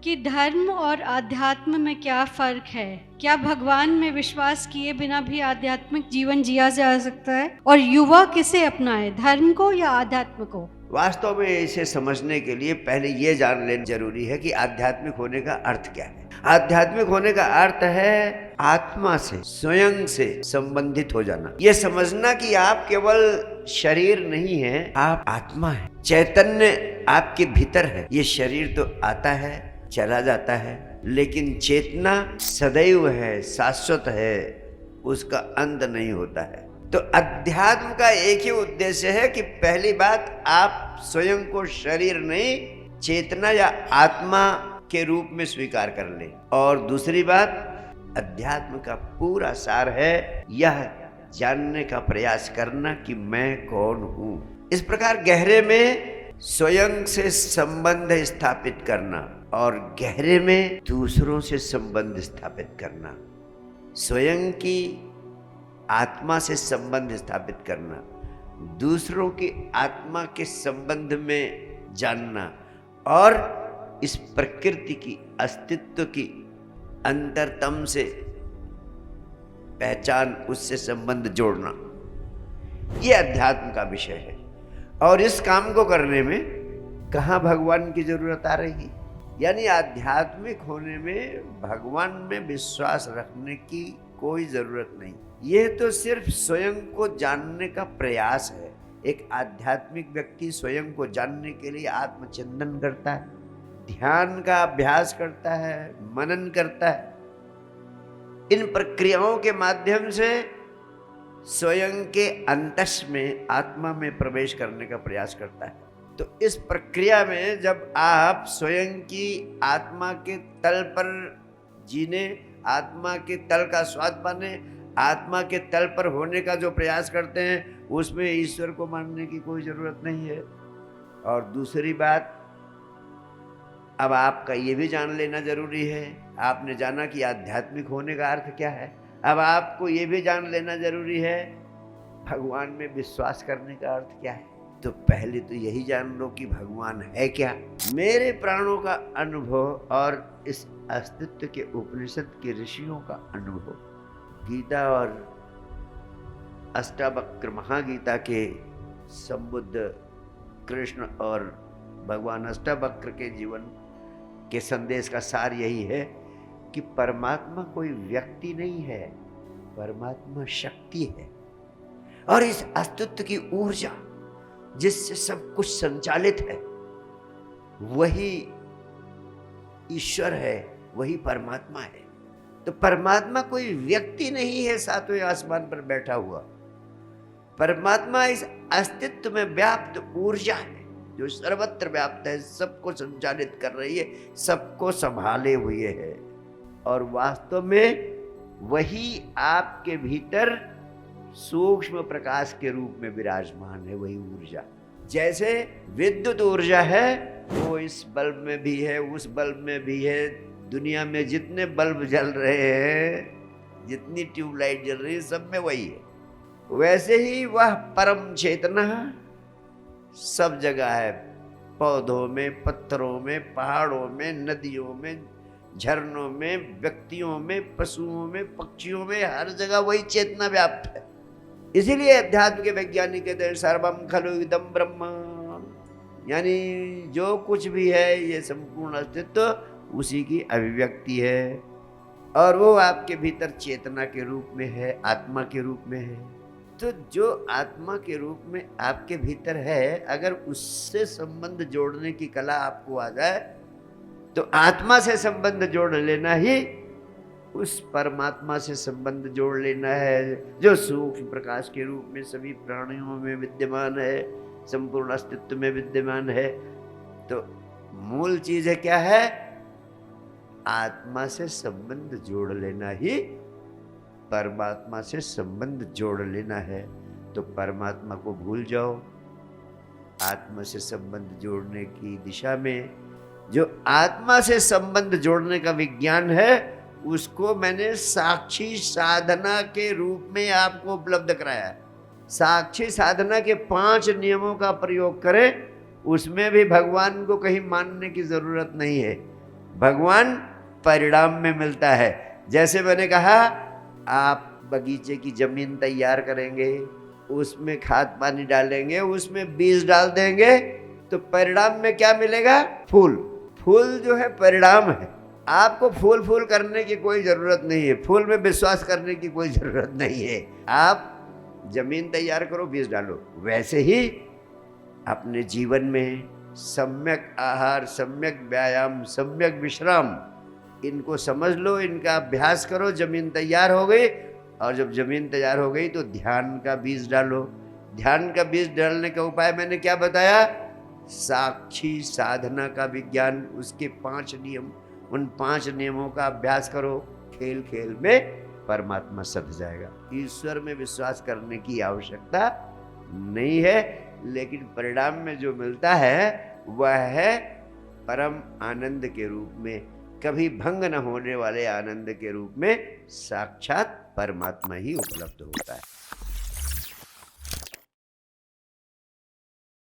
कि धर्म और आध्यात्म में क्या फर्क है? क्या भगवान में विश्वास किए बिना भी आध्यात्मिक जीवन जिया जा सकता है? और युवा किसे अपनाए, धर्म को या आध्यात्म को? वास्तव में इसे समझने के लिए पहले ये जान लेना जरूरी है कि आध्यात्मिक होने का अर्थ क्या है। आध्यात्मिक होने का अर्थ है आत्मा से, स्वयं से संबंधित हो जाना। ये समझना कि आप केवल शरीर नहीं है, आप आत्मा है, चैतन्य आपके भीतर है। ये शरीर तो आता है, चला जाता है, लेकिन चेतना सदैव है, शाश्वत है, उसका अंत नहीं होता है। तो अध्यात्म का एक ही उद्देश्य है कि पहली बात आप स्वयं को शरीर नहीं, चेतना या आत्मा के रूप में स्वीकार कर ले। और दूसरी बात, अध्यात्म का पूरा सार है यह जानने का प्रयास करना कि मैं कौन हूं। इस प्रकार गहरे में स्वयं से संबंध स्थापित करना और गहरे में दूसरों से संबंध स्थापित करना, स्वयं की आत्मा से संबंध स्थापित करना, दूसरों की आत्मा के संबंध में जानना और इस प्रकृति की अस्तित्व की अंतरतम से पहचान, उससे संबंध जोड़ना, यह अध्यात्म का विषय है। और इस काम को करने में कहाँ भगवान की जरूरत आ रही? यानी आध्यात्मिक होने में भगवान में विश्वास रखने की कोई जरूरत नहीं। यह तो सिर्फ स्वयं को जानने का प्रयास है। एक आध्यात्मिक व्यक्ति स्वयं को जानने के लिए आत्मचिंतन करता है, ध्यान का अभ्यास करता है, मनन करता है। इन प्रक्रियाओं के माध्यम से स्वयं के अंतस में, आत्मा में प्रवेश करने का प्रयास करता है। तो इस प्रक्रिया में जब आप स्वयं की आत्मा के तल पर जीने, आत्मा के तल का स्वाद पाने, आत्मा के तल पर होने का जो प्रयास करते हैं, उसमें ईश्वर को मानने की कोई जरूरत नहीं है। और दूसरी बात, अब आपका ये भी जान लेना जरूरी है। आपने जाना कि आध्यात्मिक होने का अर्थ क्या है। अब आपको ये भी जान लेना जरूरी है भगवान में विश्वास करने का अर्थ क्या है। तो पहले तो यही जान लो कि भगवान है क्या। मेरे प्राणों का अनुभव और इस अस्तित्व के उपनिषद के ऋषियों का अनुभव, गीता और अष्टावक्र महागीता के संबुद्ध कृष्ण और भगवान अष्टावक्र के जीवन के संदेश का सार यही है कि परमात्मा कोई व्यक्ति नहीं है, परमात्मा शक्ति है। और इस अस्तित्व की ऊर्जा जिससे सब कुछ संचालित है, वही ईश्वर है, वही परमात्मा है। तो परमात्मा कोई व्यक्ति नहीं है सातवें आसमान पर बैठा हुआ। परमात्मा इस अस्तित्व में व्याप्त ऊर्जा है जो सर्वत्र व्याप्त है, सबको संचालित कर रही है, सबको संभाले हुए है। और वास्तव में वही आपके भीतर सूक्ष्म प्रकाश के रूप में विराजमान है, वही ऊर्जा। जैसे विद्युत ऊर्जा है वो इस बल्ब में भी है, उस बल्ब में भी है। दुनिया में जितने बल्ब जल रहे हैं, जितनी ट्यूबलाइट जल रही है, सब में वही है। वैसे ही वह परम चेतना सब जगह है, पौधों में, पत्थरों में, पहाड़ों में, नदियों में, झरनों में, व्यक्तियों में, पशुओं में, पक्षियों में, हर जगह वही चेतना व्याप्त है। इसीलिए अध्यात्म के वैज्ञानिक कहते हैं सर्वम खलु इदं ब्रह्म, यानी जो कुछ भी है ये संपूर्ण अस्तित्व उसी की अभिव्यक्ति है। और वो आपके भीतर चेतना के रूप में है, आत्मा के रूप में है। तो जो आत्मा के रूप में आपके भीतर है, अगर उससे संबंध जोड़ने की कला आपको आ जाए तो आत्मा से संबंध जोड़ लेना ही उस परमात्मा से संबंध जोड़ लेना है जो सूक्ष्म प्रकाश के रूप में सभी प्राणियों में विद्यमान है, संपूर्ण अस्तित्व में विद्यमान है। तो मूल चीज है क्या है? आत्मा से संबंध जोड़ लेना ही परमात्मा से संबंध जोड़ लेना है। तो परमात्मा को भूल जाओ, आत्मा से संबंध जोड़ने की दिशा में जो आत्मा से संबंध जोड़ने का विज्ञान है, उसको मैंने साक्षी साधना के रूप में आपको उपलब्ध कराया है। साक्षी साधना के 5 नियमों का प्रयोग करें, उसमें भी भगवान को कहीं मानने की जरूरत नहीं है। भगवान परिणाम में मिलता है। जैसे मैंने कहा, आप बगीचे की जमीन तैयार करेंगे, उसमें खाद पानी डालेंगे, उसमें बीज डाल देंगे, तो परिणाम में क्या मिलेगा? फूल। फूल जो है परिणाम है। आपको फूल फूल करने की कोई जरूरत नहीं है, फूल में विश्वास करने की कोई जरूरत नहीं है। आप जमीन तैयार करो, बीज डालो। वैसे ही अपने जीवन में सम्यक आहार, सम्यक व्यायाम, सम्यक विश्राम, इनको समझ लो, इनका अभ्यास करो। जमीन तैयार हो गई, और जब जमीन तैयार हो गई तो ध्यान का बीज डालो। ध्यान का बीज डालने का उपाय मैंने क्या बताया? साक्षी साधना का विज्ञान, उसके 5 नियम, उन 5 नियमों का अभ्यास करो। खेल खेल में परमात्मा सध जाएगा। ईश्वर में विश्वास करने की आवश्यकता नहीं है, लेकिन परिणाम में जो मिलता है वह है परम आनंद के रूप में, कभी भंग न होने वाले आनंद के रूप में साक्षात परमात्मा ही उपलब्ध होता है।